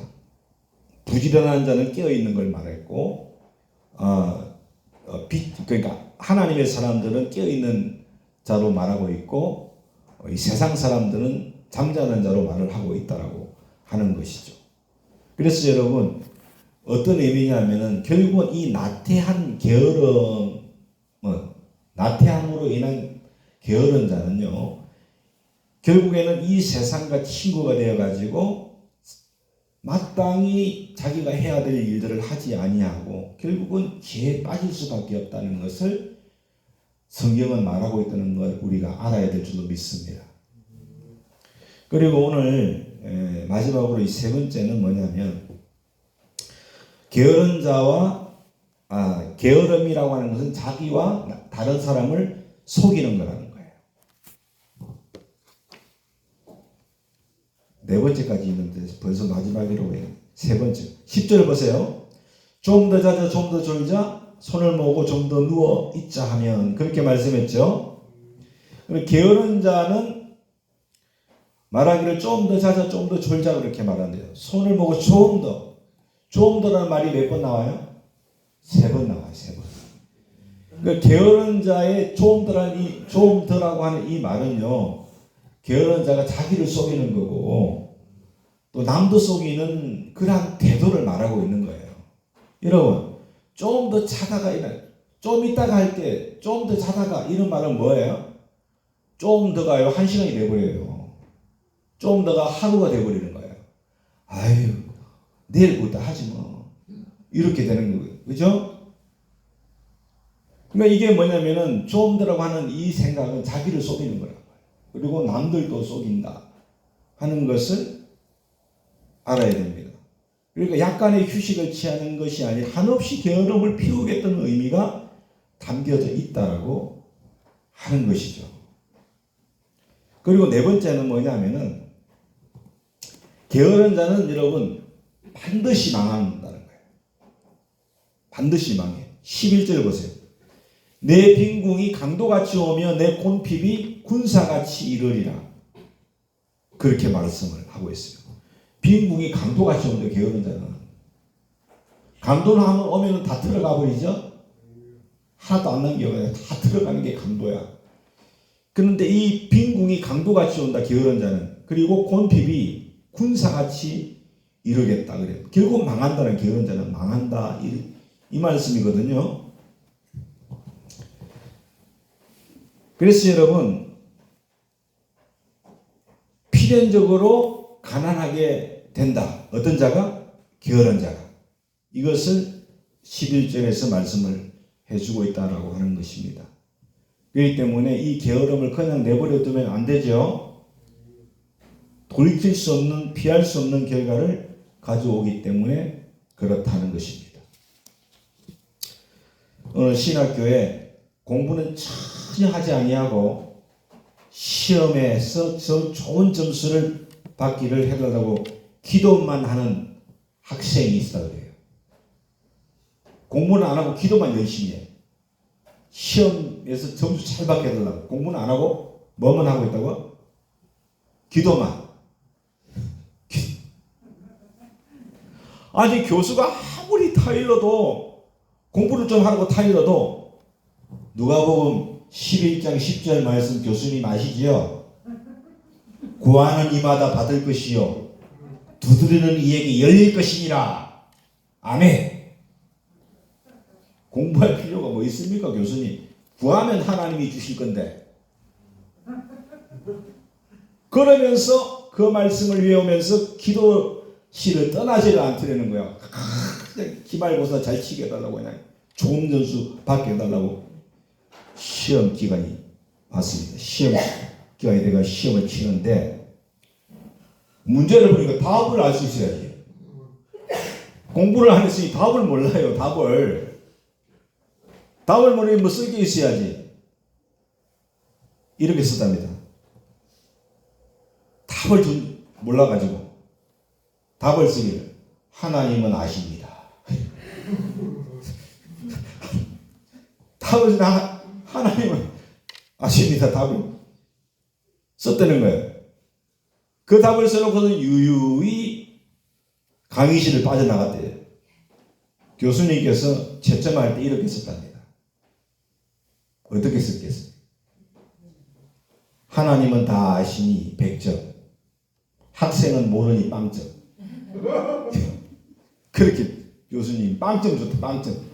부지런한 자는 깨어 있는 걸 말했고, 그러니까 하나님의 사람들은 깨어 있는 자로 말하고 있고, 이 세상 사람들은 잠자는 자로 말을 하고 있다라고 하는 것이죠. 그래서 여러분, 어떤 의미냐면은 결국은 이 나태한 나태함으로 인한 게으른 자는요, 결국에는 이 세상과 친구가 되어가지고 마땅히 자기가 해야 될 일들을 하지 아니하고 결국은 죄에 빠질 수밖에 없다는 것을 성경은 말하고 있다는 걸 우리가 알아야 될 줄로 믿습니다. 그리고 오늘 마지막으로 이 세 번째는 뭐냐면 게으름이라고 하는 것은 자기와 다른 사람을 속이는 거라는 거예요. 네 번째까지 있는데 벌써 마지막이라고 해요. 세 번째 10절 보세요. 좀 더 자자 좀 더 졸자 손을 모으고 좀 더 누워 있자 하면 그렇게 말씀했죠. 게으른 자는 말하기를 좀 더 자자 좀 더 졸자 그렇게 말한대요. 손을 모으고 좀 더라는 말이 몇 번 나와요? 세 번 나와요. 세 번. 그러니까 게으른 자의 좀 더라고 하는 이 말은요. 게으른 자가 자기를 속이는 거고 또 남도 속이는 그러한 태도를 말하고 있는 거예요. 여러분 좀 더 자다가 좀 이따가 할 때 좀 더 자다가 이런 말은 뭐예요? 좀 더가요 1시간이 돼버려요. 좀 더가 하루가 돼버리는 거예요. 아유 내일부터 하지 뭐 이렇게 되는 거예요. 그죠? 그러니까 이게 뭐냐면은 좀 더라고 하는 이 생각은 자기를 속이는 거라고. 그리고 남들도 속인다 하는 것을 알아야 됩니다. 그러니까 약간의 휴식을 취하는 것이 아니라 한없이 게으름을 피우겠다는 의미가 담겨져 있다라고 하는 것이죠. 그리고 네 번째는 뭐냐면은 게으른 자는 여러분 반드시 망한다는 거예요. 반드시 망해. 11절 보세요. 내 빈궁이 강도같이 오며 내 곤핍이 군사같이 이르리라. 그렇게 말씀을 하고 있어요. 빈궁이 강도같이 오는데 게으른 자는 강도는 한번 오면 다 들어가 버리죠. 하나도 안 남겨요. 다 들어가는 게 강도야. 그런데 이 빈궁이 강도같이 온다 게으른 자는. 그리고 곤핍이 군사같이 이르겠다 그래요. 결국 망한다는 게으른 자는 망한다 이 말씀이거든요. 그래서 여러분 필연적으로 가난하게 된다. 어떤 자가? 게으른 자가. 이것을 11절에서 말씀을 해주고 있다라고 하는 것입니다. 그렇기 때문에 이 게으름을 그냥 내버려 두면 안 되죠. 돌이킬 수 없는 피할 수 없는 결과를 가져오기 때문에 그렇다는 것입니다. 오늘 신학교에 공부는 전혀 하지 아니하고 시험에서 좋은 점수를 받기를 해달라고 기도만 하는 학생이 있다 그래요. 공부는 안 하고 기도만 열심히 해. 시험에서 점수 잘 받게 해달라고. 공부는 안 하고 뭐만 하고 있다고? 기도만. 아니 교수가 아무리 타일러도 공부를 좀 하라고 타일러도 누가복음 11장 10절 말씀 교수님 아시지요? 구하는 이마다 받을 것이요 두드리는 이에게 열릴 것이니라. 아멘. 공부할 필요가 뭐 있습니까 교수님? 구하면 하나님이 주실 건데. 그러면서 그 말씀을 외우면서 기도실을 떠나지를 않더라는 거야. 그냥 기말고사 잘 치게 해달라고 그냥 좋은 점수 받게 해달라고. 시험 기간이 왔습니다. 시험 기간이 내가 시험을 치는데 문제를 보니까 답을 알 수 있어야지. 공부를 안 했으니 답을 몰라요. 답을 모르면 뭐 쓸 게 있어야지. 이렇게 썼답니다. 답을 몰라가지고 답을 쓰기를 하나님은 아십니다. 답을 하나님은 아십니다. 답을 썼다는 거예요. 그 답을 써놓고는 유유히 강의실을 빠져나갔대요. 교수님께서 채점할 때 이렇게 썼답니다. 어떻게 썼겠어요? 하나님은 다 아시니 100점. 학생은 모르니 빵점. 그렇게 교수님 빵점 줬다. 빵점.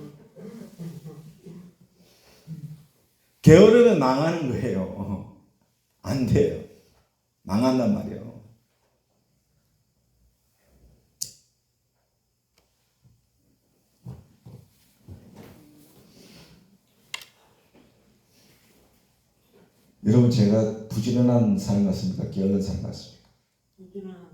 게으르면 망하는 거예요. 안 돼요. 망한단 말이에요. 여러분 제가 부지런한 사람 같습니까? 게으른 사람 같습니까? 부지런한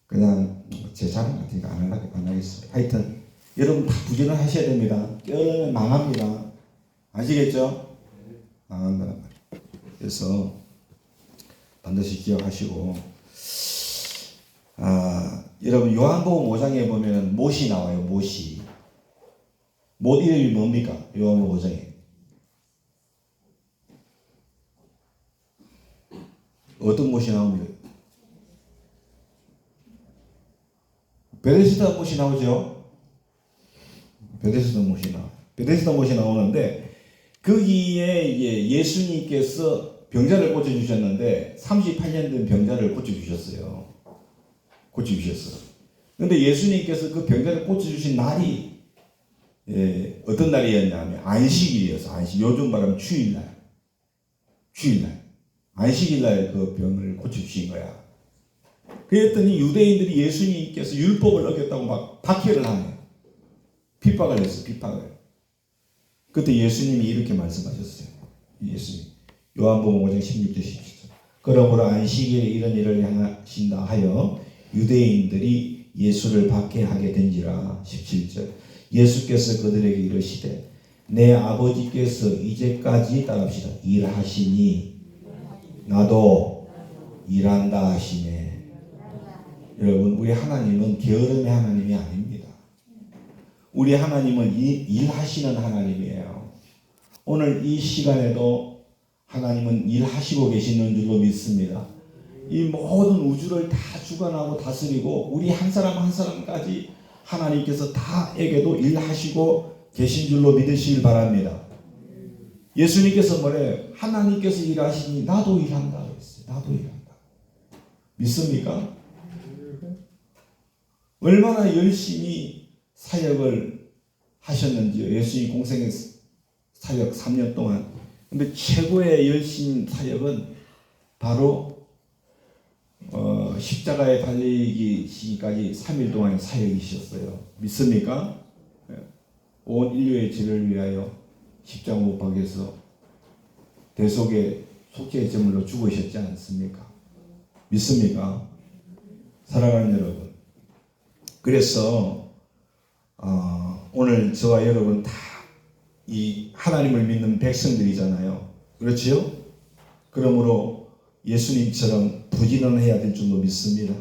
그냥 제 자랑 같으니까 안 하겠습니다. 하여튼 여러분 다 부지런하셔야 됩니다. 게으르면 망합니다. 아시겠죠? 망한다는 말. 그래서 반드시 기억하시고 여러분 요한복음 5장에 보면 못이 나와요. 못이. 못 이름이 뭡니까? 요한복음 5장에 어떤 못이 나옵니까? 베데스다 못이 나오죠. 베데스다 못이 나와요. 베데스다 못이 나오는데 거기에 이제 예수님께서 병자를 고쳐주셨는데 38년 된 병자를 고쳐주셨어요. 그런데 예수님께서 그 병자를 고쳐주신 날이 어떤 날이었냐면 안식일이어서 요즘 말하면 주일날. 안식일날 그 병을 고쳐주신 거야. 그랬더니 유대인들이 예수님께서 율법을 어겼다고 막 박해를 하네. 핍박을 했어. 그때 예수님이 이렇게 말씀하셨어요. 예수님. 요한복음 5장 16절 17절. 그러므로 안식일에 이런 일을 행하신다 하여 유대인들이 예수를 박해하게 된지라. 17절. 예수께서 그들에게 이르시되 내 아버지께서 이제까지 따라합시다. 일하시니 나도 일한다 하시네. 여러분 우리 하나님은 게으름의 하나님이 아닙니다. 우리 하나님은 일하시는 하나님이에요. 오늘 이 시간에도 하나님은 일하시고 계시는 줄로 믿습니다. 이 모든 우주를 다 주관하고 다스리고 우리 한 사람 한 사람까지 하나님께서 다에게도 일하시고 계신 줄로 믿으시길 바랍니다. 예수님께서 뭐래요? 하나님께서 일하시니 나도 일한다 그랬어요. 나도 일한다. 믿습니까? 얼마나 열심히 사역을 하셨는지요. 예수님 공생의 사역 3년 동안. 근데 최고의 열심 사역은 바로 십자가에 달리기 시기까지 3일 동안의 사역이셨어요. 믿습니까? 온 인류의 죄를 위하여 십자가 못 박혀서 대속의 속죄의 제물로 죽으셨지 않습니까? 믿습니까? 사랑하는 여러분. 그래서 오늘 저와 여러분 다 이 하나님을 믿는 백성들이잖아요. 그렇지요? 그러므로 예수님처럼 부지런해야 될 줄로 믿습니다.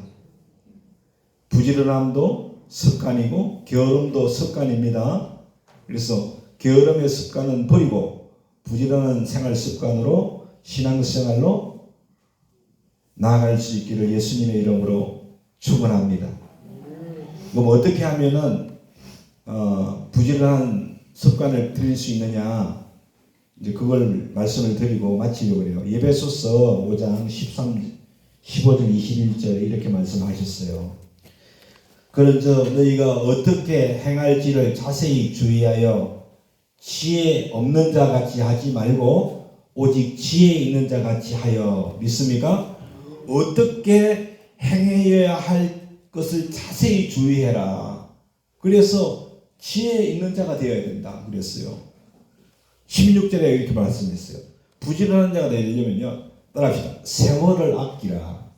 부지런함도 습관이고 게으름도 습관입니다. 그래서 게으름의 습관은 버리고 부지런한 생활 습관으로 신앙생활로 나아갈 수 있기를 예수님의 이름으로 축원합니다. 그럼 어떻게 하면은 부지런한 습관을 들일 수 있느냐? 이제 그걸 말씀을 드리고 마치려고 해요. 에베소서 5장 15절 21절에 이렇게 말씀하셨어요. 그런즉 너희가 어떻게 행할지를 자세히 주의하여 지혜 없는 자 같이 하지 말고 오직 지혜 있는 자 같이 하여. 믿습니까? 어떻게 행해야 할 것을 자세히 주의해라. 그래서 지혜 있는 자가 되어야 된다 그랬어요. 16절에 이렇게 말씀했어요. 부지런한 자가 되려면요, 따라합시다. 세월을 아끼라.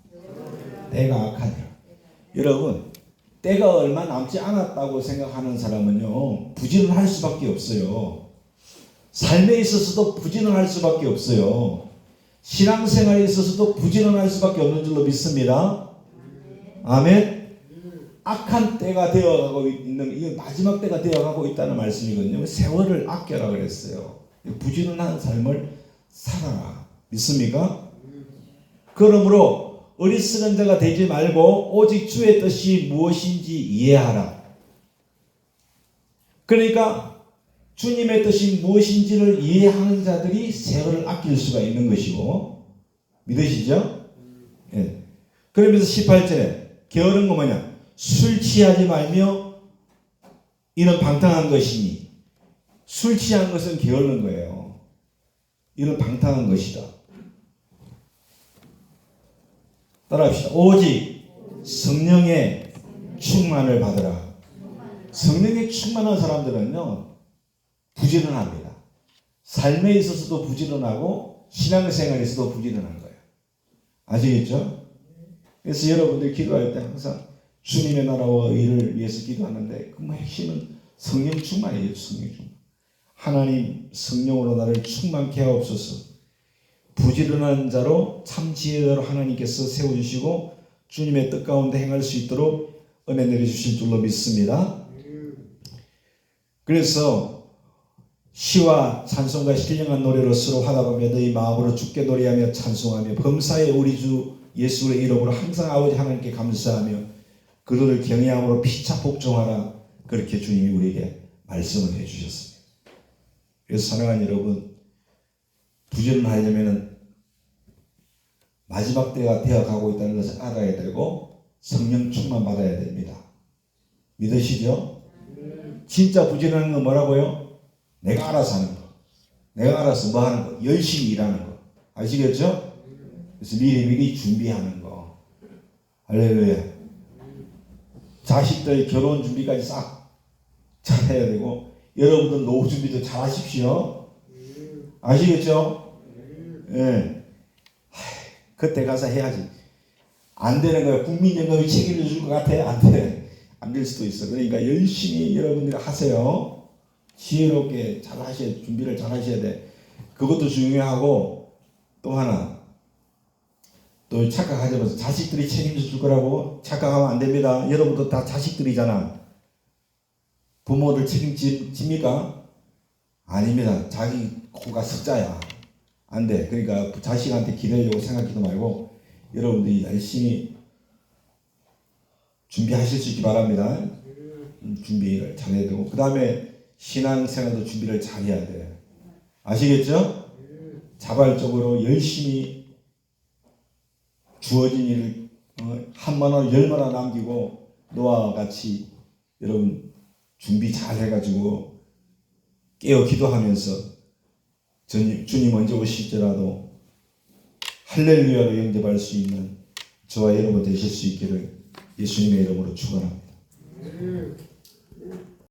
때가 악하니라. 여러분, 때가 얼마 남지 않았다고 생각하는 사람은요, 부지런할 수밖에 없어요. 삶에 있어서도 부지런할 수밖에 없어요. 신앙생활에 있어서도 부지런할 수밖에 없는 줄로 믿습니다. 아멘. 악한 때가 되어가고 있는, 이게 마지막 때가 되어가고 있다는 말씀이거든요. 세월을 아껴라 그랬어요. 부지런한 삶을 살아라. 믿습니까? 그러므로 어리석은 자가 되지 말고 오직 주의 뜻이 무엇인지 이해하라. 그러니까 주님의 뜻이 무엇인지를 이해하는 자들이 세월을 아낄 수가 있는 것이고, 믿으시죠? 예. 그러면서 18절에 게으른 거 뭐냐? 술 취하지 말며 이는 방탕한 것이니. 술 취한 것은 게으른 거예요. 이는 방탕한 것이다. 따라합시다. 오직 성령의 충만을 받으라. 성령에 충만한 사람들은요 부지런합니다. 삶에 있어서도 부지런하고 신앙생활에서도 부지런한 거예요. 아시겠죠? 그래서 여러분들 기도할 때 항상 주님의 나라와 의를 위해서 기도하는데 그 핵심은 성령 충만이에요. 성령 충만. 하나님 성령으로 나를 충만케 하옵소서. 부지런한 자로 참 지혜자로 하나님께서 세워주시고 주님의 뜻 가운데 행할 수 있도록 은혜 내려주실 줄로 믿습니다. 그래서 시와 찬송과 신령한 노래로 서로 화답하며 너희 마음으로 주께 노래하며 찬송하며 범사에 우리 주 예수의 이름으로 항상 아버지 하나님께 감사하며 그들을 경외함으로 피차 복종하라. 그렇게 주님이 우리에게 말씀을 해주셨습니다. 그래서 사랑하는 여러분, 부지런하려면 마지막 때가 되어가고 있다는 것을 알아야 되고 성령 충만 받아야 됩니다. 믿으시죠? 진짜 부지런한 건 뭐라고요? 내가 알아서 하는 거. 내가 알아서 뭐 하는 거. 열심히 일하는 거. 아시겠죠? 그래서 미리 준비하는 거. 할렐루야. 자식들 결혼 준비까지 싹 잘해야 되고 여러분들 노후 준비도 잘 하십시오. 아시겠죠? 예. 그때 가서 해야지. 안 되는 거야. 국민연금이 책임을 줄 것 같아? 안 돼. 안 될 수도 있어. 그러니까 열심히 여러분들이 하세요. 지혜롭게 잘 하셔야, 준비를 잘 하셔야 돼. 그것도 중요하고, 또 하나. 또 착각하지 마세요. 자식들이 책임질 줄 거라고 착각하면 안 됩니다. 여러분도 다 자식들이잖아. 부모들 책임집니까? 아닙니다. 자기 코가 숫자야. 안 돼. 그러니까 자식한테 기대려고 생각하지도 말고 여러분들이 열심히 준비하실 수 있기 바랍니다. 준비를 잘해야 되고 그 다음에 신앙생활도 준비를 잘해야 돼요. 아시겠죠? 자발적으로 열심히 주어진 일을 한마나 열마나 남기고 노아와 같이 여러분 준비 잘 해가지고 깨어 기도하면서 주님 언제 오실지라도 할렐루야로 영접할 수 있는 저와 여러분 되실 수 있기를 예수님의 이름으로 축원합니다.